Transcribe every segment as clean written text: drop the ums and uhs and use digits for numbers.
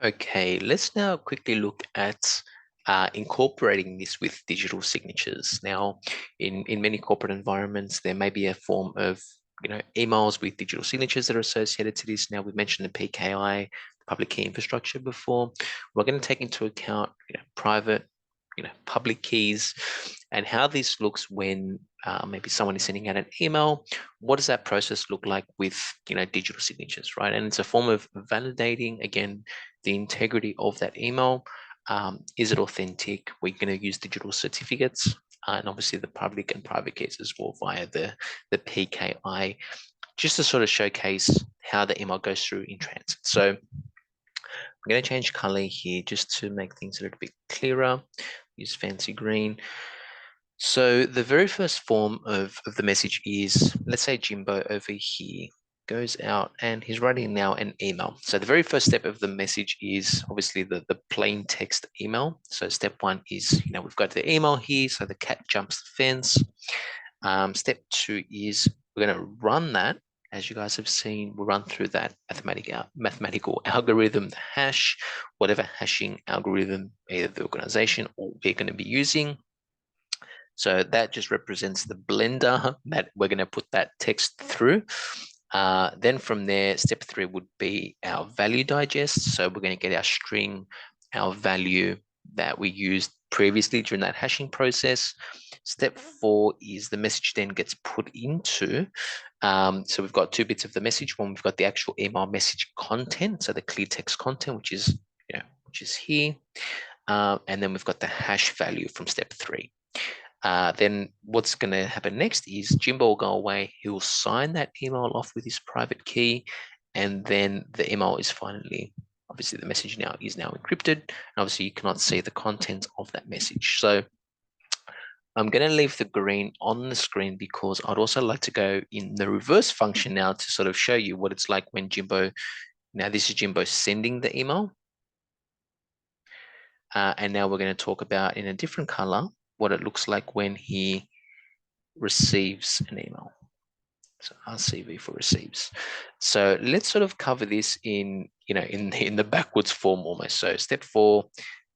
Okay, let's now quickly look at incorporating this with digital signatures. Now, in many corporate environments, there may be a form of emails with digital signatures that are associated to this. Now, we mentioned the PKI, public key infrastructure before. We're going to take into account private, public keys, and how this looks when maybe someone is sending out an email. What does that process look like with digital signatures, right? And it's a form of validating again the integrity of that email. Is it authentic? We're going to use digital certificates and obviously the public and private keys as well via the PKI, just to sort of showcase how the email goes through in transit. So I'm going to change color here just to make things a little bit clearer. Use fancy green. So the very first form of the message is, let's say Jimbo over here goes out and he's writing now an email. So the very first step of the message is obviously the plain text email. So step one is, we've got the email here. So the cat jumps the fence. Step two is we're going to run that. As you guys have seen, we'll run through that mathematical algorithm, the hash, whatever hashing algorithm either the organization or we're going to be using. So that just represents the blender that we're going to put that text through. Then from there, step three would be our value digest. So we're going to get our string, our value that we used previously during that hashing process. Step four is the message then gets put into. So we've got two bits of the message. One, we've got the actual email message content, so the clear text content, which is here. And then we've got the hash value from step three. Then what's going to happen next is Jimbo will go away. He will sign that email off with his private key, and then the email is finally, obviously the message now is encrypted. And obviously you cannot see the content of that message. So I'm going to leave the green on the screen because I'd also like to go in the reverse function now to sort of show you what it's like when Jimbo, now this is Jimbo sending the email. And now we're going to talk about in a different color what it looks like when he receives an email. So RCV for receives. So let's sort of cover this in the backwards form almost. So step four,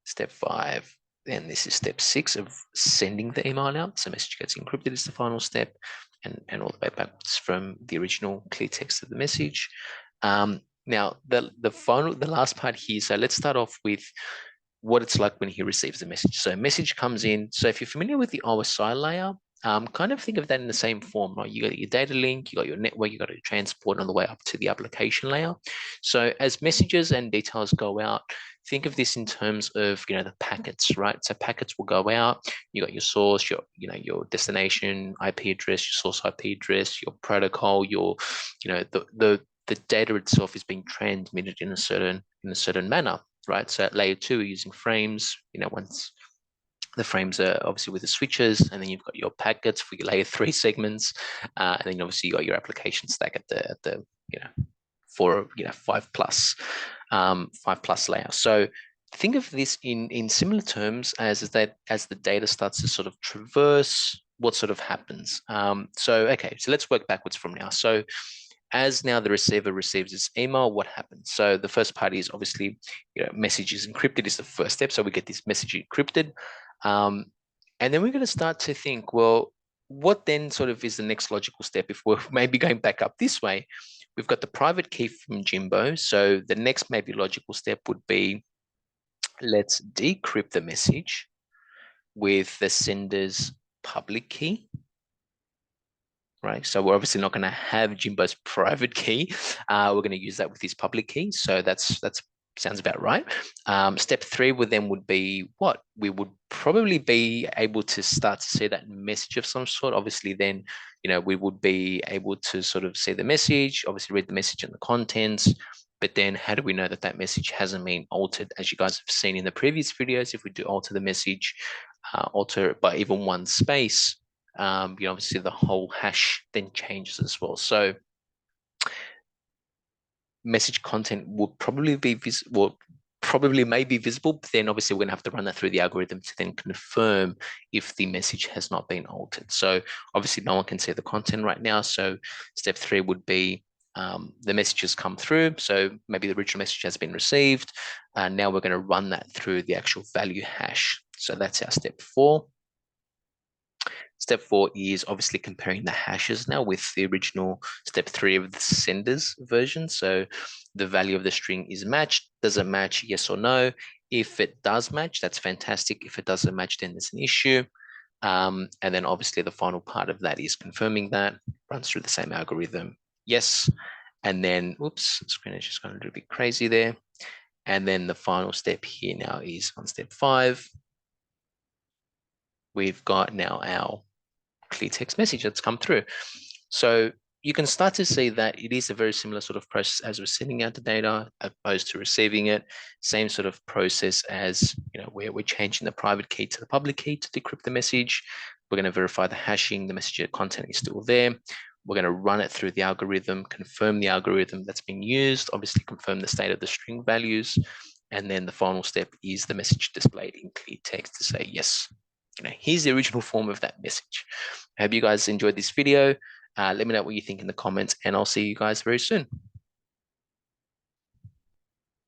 step five, and this is step six of sending the email out. So message gets encrypted is the final step, and all the way backwards from the original clear text of the message. Now the last part here. So let's start off with what it's like when he receives the message. So message comes in. So if you're familiar with the OSI layer, kind of think of that in the same form, right? You got your data link, you got your network, you got your transport on the way up to the application layer. So as messages and details go out, think of this in terms of the packets, right? So packets will go out. You got your source, your destination IP address, your source IP address, your protocol, your the data itself is being transmitted in a certain manner, right? So at layer two, we're using frames. Once the frames are obviously with the switches, and then you've got your packets for your layer three segments, and then obviously you got your application stack at the for 5+ layer. So think of this in similar terms as the data starts to sort of traverse, what sort of happens. So let's work backwards from now. So as now the receiver receives this email, what happens? So the first part is obviously, message is encrypted is the first step. So we get this message encrypted. And then we're going to start to think, well, what then sort of is the next logical step if we're maybe going back up this way? We've got the private key from Jimbo. So the next maybe logical step would be, let's decrypt the message with the sender's public key. Right, so we're obviously not going to have Jimbo's private key. We're going to use that with his public key. So that's sounds about right. Step three would be what? We would probably be able to start to see that message of some sort. Obviously, then we would be able to sort of see the message, obviously read the message and the contents. But then how do we know that that message hasn't been altered? As you guys have seen in the previous videos, if we do alter the message, alter by even one space, obviously the whole hash then changes as well. So message content would probably be visible, probably may be visible, but then obviously we're going to have to run that through the algorithm to then confirm if the message has not been altered. So obviously no one can see the content right now. So step three would be the messages come through. So maybe the original message has been received. And now we're going to run that through the actual value hash. So that's our step 4. Step 4 is obviously comparing the hashes now with the original step 3 of the sender's version. So the value of the string is matched. Does it match? Yes or no? If it does match, that's fantastic. If it doesn't match, then there's an issue. And then obviously the final part of that is confirming that, runs through the same algorithm. Yes. And then, oops, screen is just going a little bit crazy there. And then the final step here now is on step 5. We've got now our clear text message that's come through. So you can start to see that it is a very similar sort of process as we're sending out the data opposed to receiving it. Same sort of process as, where we're changing the private key to the public key to decrypt the message. We're going to verify the hashing, the message content is still there. We're going to run it through the algorithm, confirm the algorithm that's been used, obviously confirm the state of the string values. And then the final step is the message displayed in clear text to say, yes, here's the original form of that message. I hope you guys enjoyed this video. Let me know what you think in the comments, and I'll see you guys very soon.